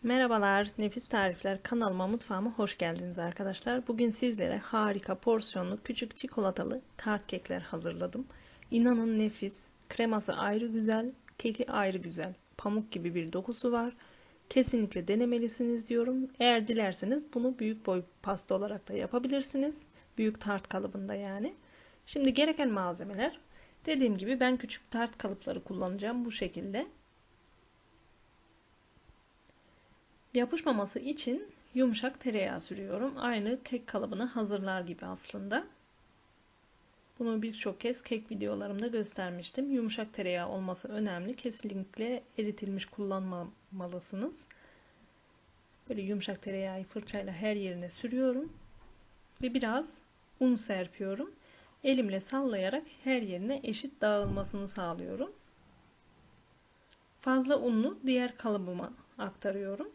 Merhabalar, Nefis Tarifler kanalıma, mutfağıma hoş geldiniz arkadaşlar. Bugün sizlere harika porsiyonlu küçük çikolatalı tart kekler hazırladım. İnanın nefis, kreması ayrı güzel, keki ayrı güzel. Pamuk gibi bir dokusu var. Kesinlikle denemelisiniz diyorum. Eğer dilerseniz bunu büyük boy pasta olarak da yapabilirsiniz. Büyük tart kalıbında yani. Şimdi gereken malzemeler. Dediğim gibi ben küçük tart kalıpları kullanacağım bu şekilde. Yapışmaması için yumuşak tereyağı sürüyorum. Aynı kek kalıbını hazırlar gibi aslında. Bunu birçok kez kek videolarımda göstermiştim. Yumuşak tereyağı olması önemli. Kesinlikle eritilmiş kullanmamalısınız. Böyle yumuşak tereyağı fırçayla her yerine sürüyorum. Ve biraz un serpiyorum. Elimle sallayarak her yerine eşit dağılmasını sağlıyorum. Fazla unlu diğer kalıbıma aktarıyorum.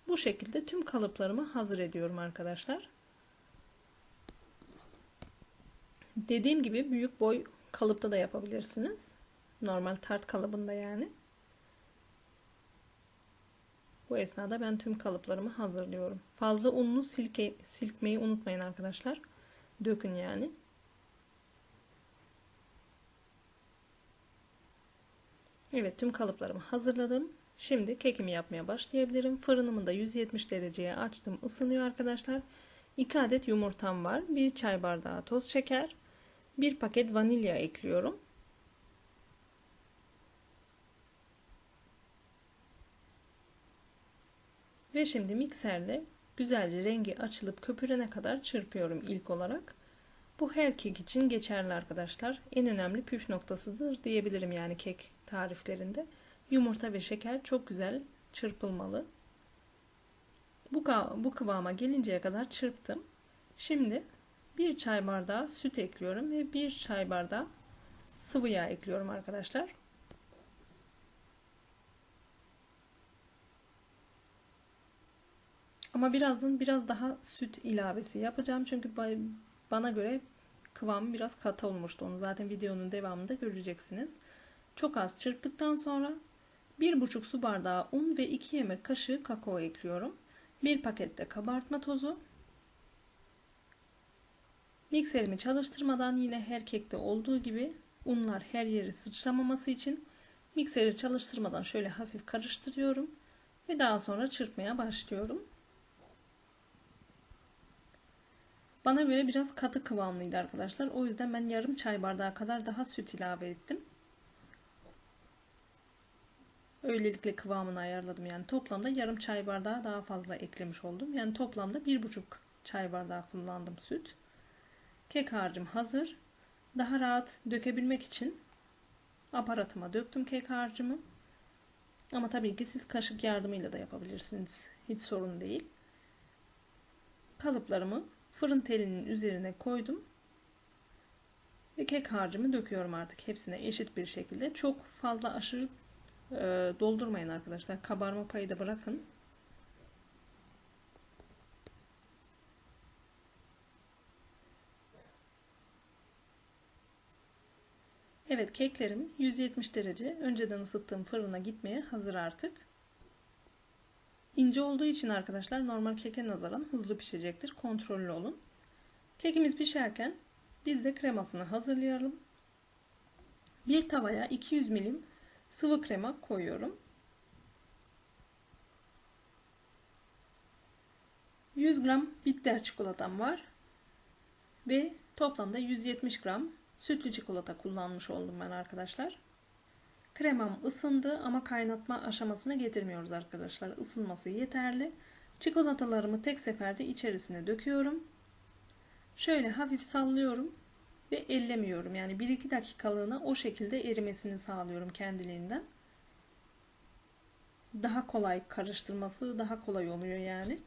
Bu şekilde tüm kalıplarımı hazır ediyorum arkadaşlar. Dediğim gibi büyük boy kalıpta da yapabilirsiniz. Normal tart kalıbında yani. Bu esnada ben tüm kalıplarımı hazırlıyorum. Fazla unlu silkmeyi unutmayın arkadaşlar. Dökün yani. Evet, tüm kalıplarımı hazırladım. Şimdi kekimi yapmaya başlayabilirim. Fırınımı da 170 dereceye açtım. Isınıyor arkadaşlar. 2 adet yumurtam var. 1 çay bardağı toz şeker. 1 paket vanilya ekliyorum. Ve şimdi mikserle güzelce rengi açılıp köpürene kadar çırpıyorum ilk olarak. Bu her kek için geçerli arkadaşlar. En önemli püf noktasıdır diyebilirim yani kek tariflerinde. Yumurta ve şeker çok güzel çırpılmalı. Bu kıvama gelinceye kadar çırptım. Şimdi 1 çay bardağı süt ekliyorum ve 1 çay bardağı sıvı yağ ekliyorum arkadaşlar. Ama birazdan biraz daha süt ilavesi yapacağım. Çünkü bana göre kıvamı biraz katı olmuştu. Onu zaten videonun devamında göreceksiniz. Çok az çırptıktan sonra 1,5 su bardağı un ve 2 yemek kaşığı kakao ekliyorum. 1 paket de kabartma tozu. Mikserimi çalıştırmadan yine her kekte olduğu gibi unlar her yeri sıçramaması için mikseri çalıştırmadan şöyle hafif karıştırıyorum ve daha sonra çırpmaya başlıyorum. Bana göre biraz katı kıvamlıydı arkadaşlar. O yüzden ben yarım çay bardağı kadar daha süt ilave ettim. Öylelikle kıvamını ayarladım. Yani toplamda yarım çay bardağı daha fazla eklemiş oldum. Yani toplamda 1,5 çay bardağı kullandım süt. Kek harcım hazır. Daha rahat dökebilmek için aparatıma döktüm kek harcımı. Ama tabii ki siz kaşık yardımıyla da yapabilirsiniz. Hiç sorun değil. Kalıplarımı fırın telinin üzerine koydum. Ve kek harcımı döküyorum artık hepsine eşit bir şekilde. Çok fazla aşırı doldurmayın arkadaşlar. Kabarma payı da bırakın. Evet, keklerim 170 derece önceden ısıttığım fırına gitmeye hazır artık. İnce olduğu için arkadaşlar normal keke nazaran hızlı pişecektir. Kontrollü olun. Kekimiz pişerken biz de kremasını hazırlayalım. Bir tavaya 200 milim sıvı krema koyuyorum. 100 gram bitter çikolatam var. Ve toplamda 170 gram sütlü çikolata kullanmış oldum ben arkadaşlar. Kremam ısındı ama kaynatma aşamasına getirmiyoruz arkadaşlar. Isınması yeterli. Çikolatalarımı tek seferde içerisine döküyorum. Şöyle hafif sallıyorum ve ellemiyorum. Yani 1-2 dakikalığına o şekilde erimesini sağlıyorum kendiliğinden. Daha kolay karıştırması, daha kolay oluyor yani.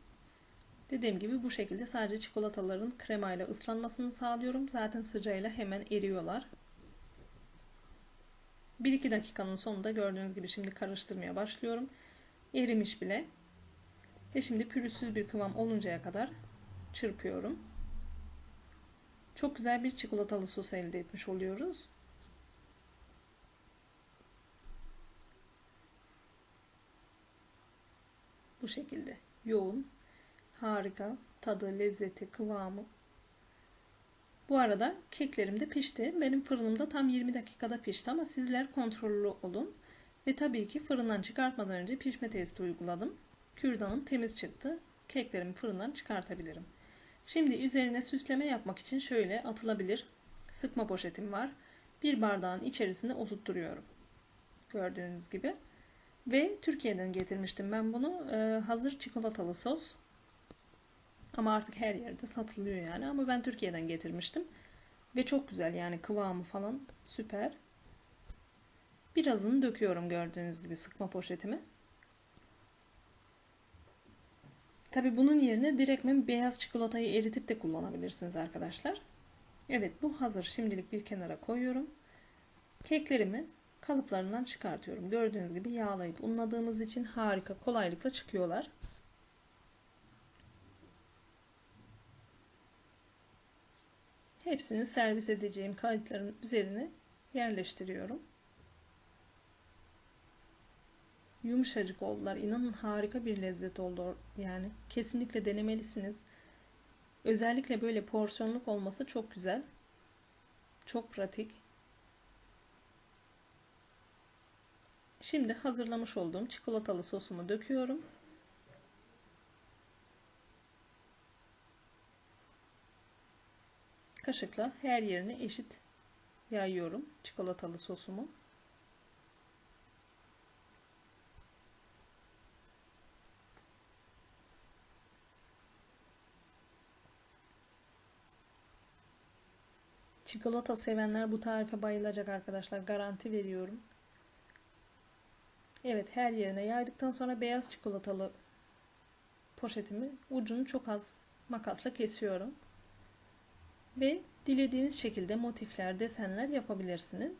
Dediğim gibi bu şekilde sadece çikolataların kremayla ıslanmasını sağlıyorum. Zaten sıcağıyla hemen eriyorlar. 1-2 dakikanın sonunda gördüğünüz gibi şimdi karıştırmaya başlıyorum. Erimiş bile. Ve şimdi pürüzsüz bir kıvam oluncaya kadar çırpıyorum. Çok güzel bir çikolatalı sos elde etmiş oluyoruz. Bu Bu şekilde yoğun, harika, tadı, lezzeti, kıvamı. Bu arada keklerim de pişti. Benim fırınımda tam 20 dakikada pişti ama sizler kontrollü olun. Ve tabii ki fırından çıkartmadan önce pişme testi uyguladım. Kürdanım temiz çıktı. Keklerimi fırından çıkartabilirim. Şimdi üzerine süsleme yapmak için şöyle atılabilir sıkma poşetim var. Bir bardağın içerisine oturtturuyorum. Gördüğünüz gibi. Ve Türkiye'den getirmiştim ben bunu. Hazır çikolatalı sos. Ama artık her yerde satılıyor yani. Ama ben Türkiye'den getirmiştim. Ve çok güzel yani kıvamı falan süper. Birazını döküyorum gördüğünüz gibi sıkma poşetime. Tabi bunun yerine direktmen beyaz çikolatayı eritip de kullanabilirsiniz arkadaşlar. Evet, bu hazır. Şimdilik bir kenara koyuyorum. Keklerimi kalıplarından çıkartıyorum. Gördüğünüz gibi yağlayıp unladığımız için harika kolaylıkla çıkıyorlar. Hepsini servis edeceğim kağıtların üzerine yerleştiriyorum. Yumuşacık oldular. İnanın harika bir lezzet oldu. Yani kesinlikle denemelisiniz. Özellikle böyle porsiyonluk olması çok güzel. Çok pratik. Şimdi hazırlamış olduğum çikolatalı sosumu döküyorum. Kaşıkla her yerine eşit yayıyorum çikolatalı sosumu. Çikolata sevenler bu tarife bayılacak arkadaşlar. Garanti veriyorum. Evet, her yerine yaydıktan sonra beyaz çikolatalı poşetimi ucunu çok az makasla kesiyorum. Ve dilediğiniz şekilde motifler, desenler yapabilirsiniz.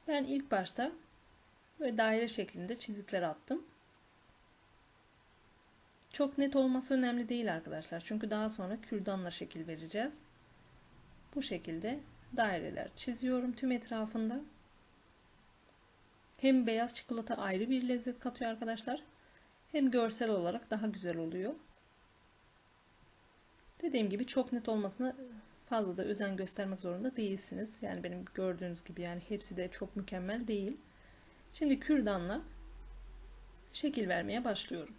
Ben ilk başta böyle daire şeklinde çizikler attım. Çok net olması önemli değil arkadaşlar. Çünkü daha sonra kürdanla şekil vereceğiz. Bu şekilde daireler çiziyorum tüm etrafında. Hem beyaz çikolata ayrı bir lezzet katıyor arkadaşlar. Hem görsel olarak daha güzel oluyor. Dediğim gibi çok net olmasına fazla da özen göstermek zorunda değilsiniz. Yani benim gördüğünüz gibi yani hepsi de çok mükemmel değil. Şimdi kürdanla şekil vermeye başlıyorum.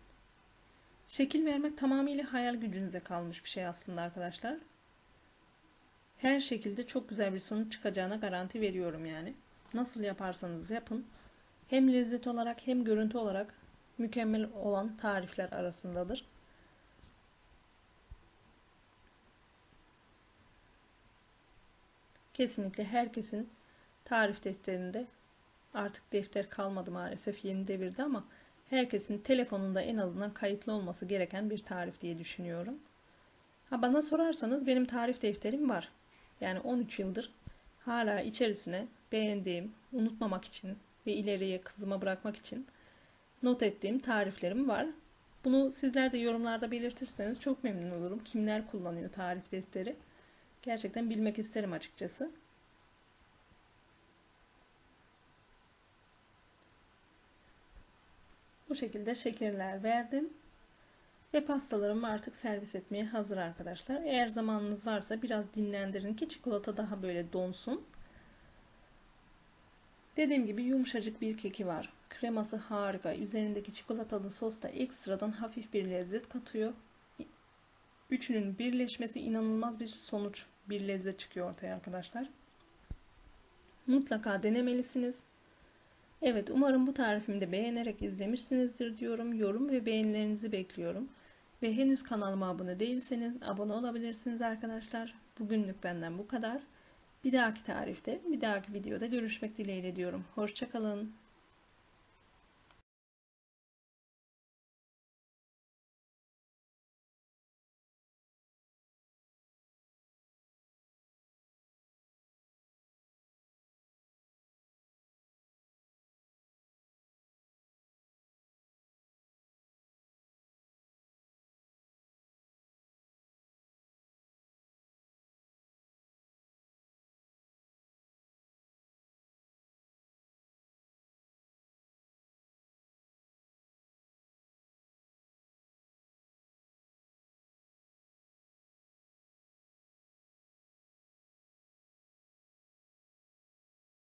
Şekil vermek tamamıyla hayal gücünüze kalmış bir şey aslında arkadaşlar. Her şekilde çok güzel bir sonuç çıkacağına garanti veriyorum yani. Nasıl yaparsanız yapın. Hem lezzet olarak hem görüntü olarak mükemmel olan tarifler arasındadır. Kesinlikle herkesin tarif defterinde, artık defter kalmadı maalesef yeni devirde, ama herkesin telefonunda en azından kayıtlı olması gereken bir tarif diye düşünüyorum. Ha, bana sorarsanız benim tarif defterim var. Yani 13 yıldır hala içerisine beğendiğim, unutmamak için ve ileriye kızıma bırakmak için not ettiğim tariflerim var. Bunu sizler de yorumlarda belirtirseniz çok memnun olurum. Kimler kullanıyor tarif defteri? Gerçekten bilmek isterim açıkçası. Bu şekilde şekerler verdim. Ve pastalarım artık servis etmeye hazır arkadaşlar. Eğer zamanınız varsa biraz dinlendirin ki çikolata daha böyle donsun. Dediğim gibi yumuşacık bir keki var. Kreması harika. Üzerindeki çikolatalı sos da ekstradan hafif bir lezzet katıyor. Üçünün birleşmesi inanılmaz bir sonuç, bir lezzet çıkıyor ortaya arkadaşlar. Mutlaka denemelisiniz. Evet, umarım bu tarifimi de beğenerek izlemişsinizdir diyorum. Yorum ve beğenilerinizi bekliyorum. Ve henüz kanalıma abone değilseniz abone olabilirsiniz arkadaşlar. Bugünlük benden bu kadar. Bir dahaki tarifte, bir dahaki videoda görüşmek dileğiyle diyorum. Hoşça kalın.